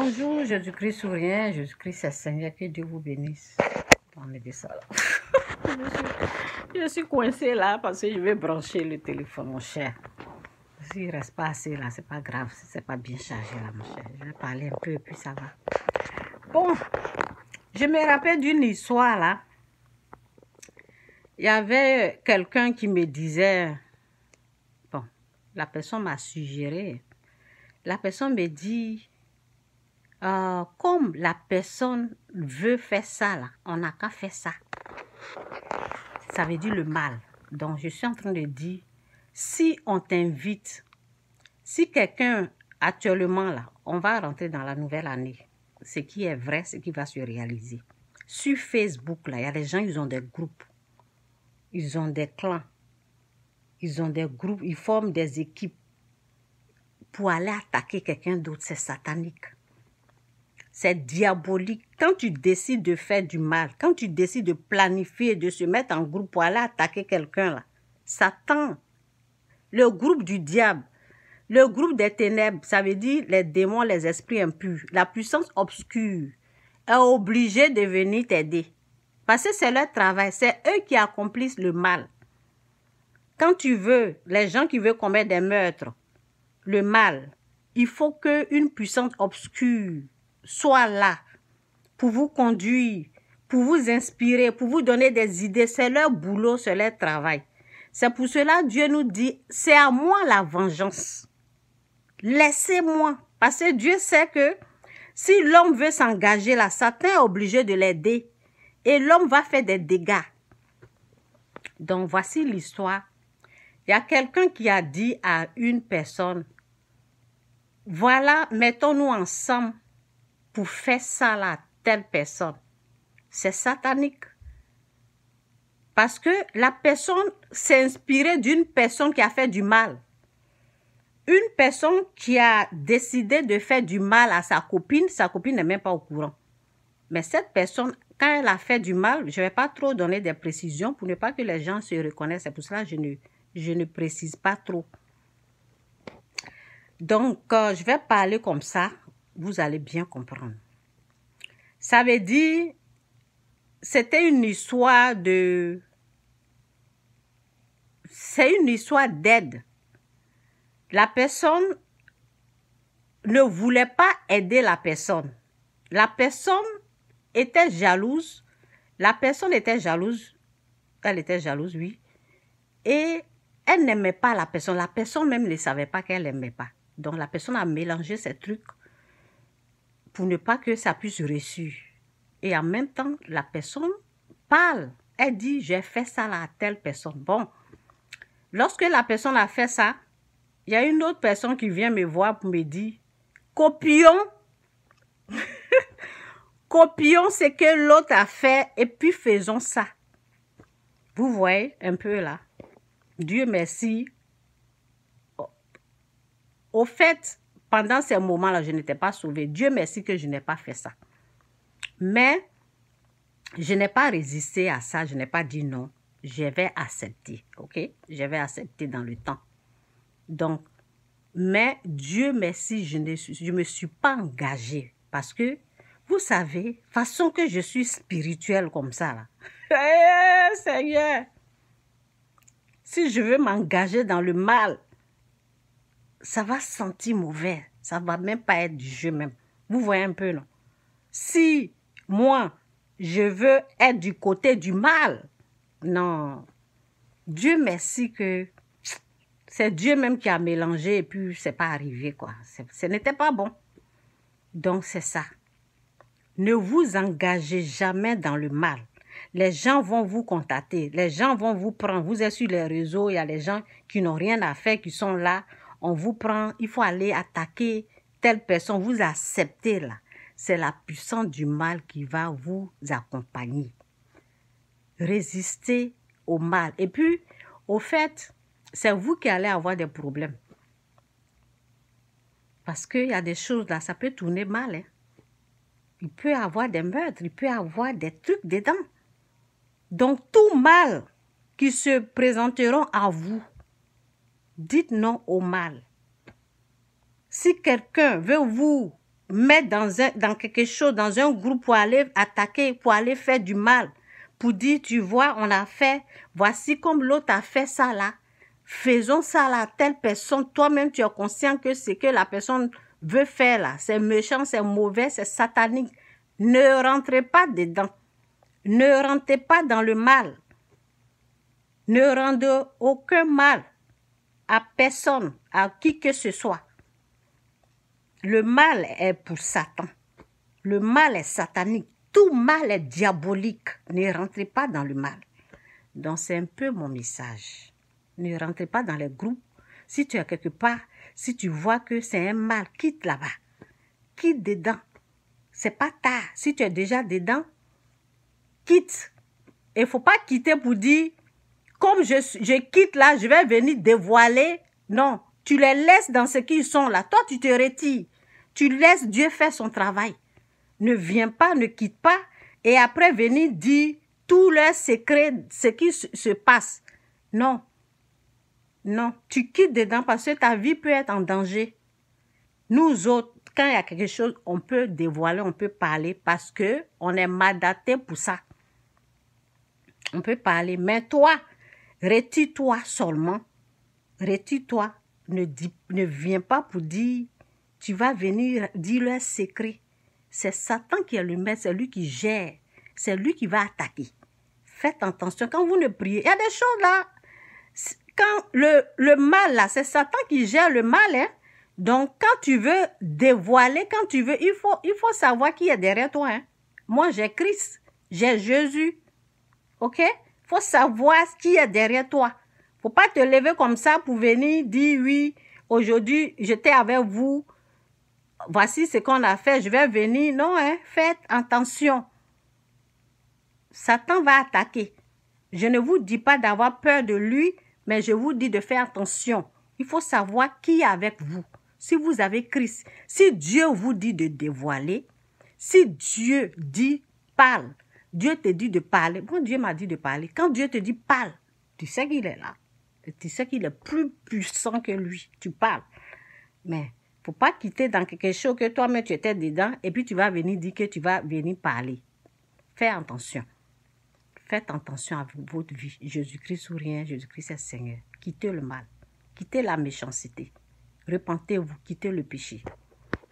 Bonjour, Jésus-Christ sourient, Jésus-Christ est Seigneur, que Dieu vous bénisse. On est ça là. Je suis coincée là parce que je vais brancher le téléphone, mon cher. S'il ne reste pas assez là, c'est pas grave, si c'est pas bien chargé là, mon cher. Je vais parler un peu et puis ça va. Bon, je me rappelle d'une histoire là. Il y avait quelqu'un qui me disait, bon, la personne m'a suggéré, la personne me dit, comme la personne veut faire ça là, on n'a qu'à faire ça. Ça veut dire le mal. Donc, je suis en train de dire, si on t'invite, si quelqu'un, actuellement là, on va rentrer dans la nouvelle année, ce qui est vrai, ce qui va se réaliser. Sur Facebook, là, il y a des gens, ils ont des groupes, ils ont des clans, ils ont des groupes, ils forment des équipes pour aller attaquer quelqu'un d'autre. C'est satanique. C'est diabolique. Quand tu décides de faire du mal, quand tu décides de planifier, de se mettre en groupe pour aller attaquer quelqu'un là, Satan, le groupe du diable, le groupe des ténèbres, ça veut dire les démons, les esprits impurs, la puissance obscure est obligée de venir t'aider. Parce que c'est leur travail, c'est eux qui accomplissent le mal. Quand tu veux, les gens qui veulent commettre des meurtres, le mal, il faut qu'une puissance obscure soit là pour vous conduire, pour vous inspirer, pour vous donner des idées. C'est leur boulot, c'est leur travail. C'est pour cela que Dieu nous dit, c'est à moi la vengeance. Laissez-moi. Parce que Dieu sait que si l'homme veut s'engager là, Satan est obligé de l'aider. Et l'homme va faire des dégâts. Donc voici l'histoire. Il y a quelqu'un qui a dit à une personne, voilà, mettons-nous ensemble pour faire ça là à telle personne. C'est satanique. Parce que la personne s'est inspirée d'une personne qui a fait du mal. Une personne qui a décidé de faire du mal à sa copine n'est même pas au courant. Mais cette personne, quand elle a fait du mal, je ne vais pas trop donner des précisions pour ne pas que les gens se reconnaissent. C'est pour cela que je ne précise pas trop. Donc, je vais parler comme ça, vous allez bien comprendre. Ça veut dire, c'était une histoire de... C'est une histoire d'aide. La personne ne voulait pas aider la personne. La personne était jalouse. La personne était jalouse. Elle était jalouse, oui. Et elle n'aimait pas la personne. La personne même ne savait pas qu'elle n'aimait pas. Donc, la personne a mélangé ces trucs pour ne pas que ça puisse réussir. Et en même temps, la personne parle. Elle dit, j'ai fait ça là à telle personne. Bon, lorsque la personne a fait ça, il y a une autre personne qui vient me voir pour me dire, copions, copions ce que l'autre a fait et puis faisons ça. Vous voyez un peu là. Dieu merci. Au fait, pendant ces moments-là, je n'étais pas sauvée. Dieu merci que je n'ai pas fait ça. Mais je n'ai pas résisté à ça. Je n'ai pas dit non. Je vais accepter. OK? Je vais accepter dans le temps. Donc, mais Dieu merci, je ne me suis pas engagée. Parce que, vous savez, façon que je suis spirituelle comme ça, là. Hey, Seigneur! Si je veux m'engager dans le mal, ça va sentir mauvais. Ça ne va même pas être du jeu même. Vous voyez un peu, non? Si moi, je veux être du côté du mal, non. Dieu merci que c'est Dieu même qui a mélangé et puis c'est pas arrivé, quoi. Ce n'était pas bon. Donc, c'est ça. Ne vous engagez jamais dans le mal. Les gens vont vous contacter. Les gens vont vous prendre. Vous êtes sur les réseaux. Il y a les gens qui n'ont rien à faire, qui sont là. On vous prend. Il faut aller attaquer telle personne. Vous acceptez là. C'est la puissance du mal qui va vous accompagner. Résistez au mal. Et puis, au fait, c'est vous qui allez avoir des problèmes. Parce qu'il y a des choses là, ça peut tourner mal. Hein. Il peut y avoir des meurtres, il peut y avoir des trucs dedans. Donc, tout mal qui se présenteront à vous, dites non au mal. Si quelqu'un veut vous mettre dans quelque chose, dans un groupe pour aller attaquer, pour aller faire du mal, pour dire, tu vois, on a fait, voici comme l'autre a fait ça là, faisons ça là, telle personne, toi-même tu es conscient que ce que la personne veut faire là, c'est méchant, c'est mauvais, c'est satanique. Ne rentrez pas dedans. Ne rentrez pas dans le mal. Ne rendez aucun mal à personne, à qui que ce soit. Le mal est pour Satan. Le mal est satanique. Tout mal est diabolique. Ne rentrez pas dans le mal. Donc, c'est un peu mon message. Ne rentrez pas dans les groupes. Si tu es quelque part, si tu vois que c'est un mal, quitte là-bas. Quitte dedans. C'est pas tard. Si tu es déjà dedans, quitte. Il ne faut pas quitter pour dire, comme je quitte là, je vais venir dévoiler. Non, tu les laisses dans ce qu'ils sont là. Toi, tu te retires. Tu laisses Dieu faire son travail. Ne viens pas, ne quitte pas. Et après, venir dire tous leurs secrets, ce qui se passe. Non. Non, tu quittes dedans parce que ta vie peut être en danger. Nous autres, quand il y a quelque chose, on peut dévoiler, on peut parler parce qu'on est mandaté pour ça. On peut parler, mais toi, retire-toi seulement. Retire-toi. Ne viens pas pour dire, tu vas venir dire leurs secrets. C'est Satan qui est le maître, c'est lui qui gère. C'est lui qui va attaquer. Faites attention, quand vous ne priez, il y a des choses là. Quand le mal là, c'est Satan qui gère le mal, hein. Donc, quand tu veux dévoiler, quand tu veux, il faut savoir qui est derrière toi, hein. Moi, j'ai Christ, j'ai Jésus. OK? Il faut savoir qui est derrière toi. Il ne faut pas te lever comme ça pour venir dire, oui, aujourd'hui, j'étais avec vous. Voici ce qu'on a fait, je vais venir. Non, hein? Faites attention. Satan va attaquer. Je ne vous dis pas d'avoir peur de lui, mais je vous dis de faire attention. Il faut savoir qui est avec vous. Si vous avez Christ, si Dieu vous dit de dévoiler, si Dieu dit parle, Dieu te dit de parler. Bon, Dieu m'a dit de parler. Quand Dieu te dit parle, tu sais qu'il est là. Tu sais qu'il est plus puissant que lui. Tu parles. Mais il ne faut pas quitter dans quelque chose que toi-même tu étais dedans et puis tu vas venir dire que tu vas venir parler. Fais attention. Faites attention à votre vie. Jésus-Christ ou rien, Jésus-Christ est Seigneur. Quittez le mal. Quittez la méchanceté. Repentez-vous, quittez le péché.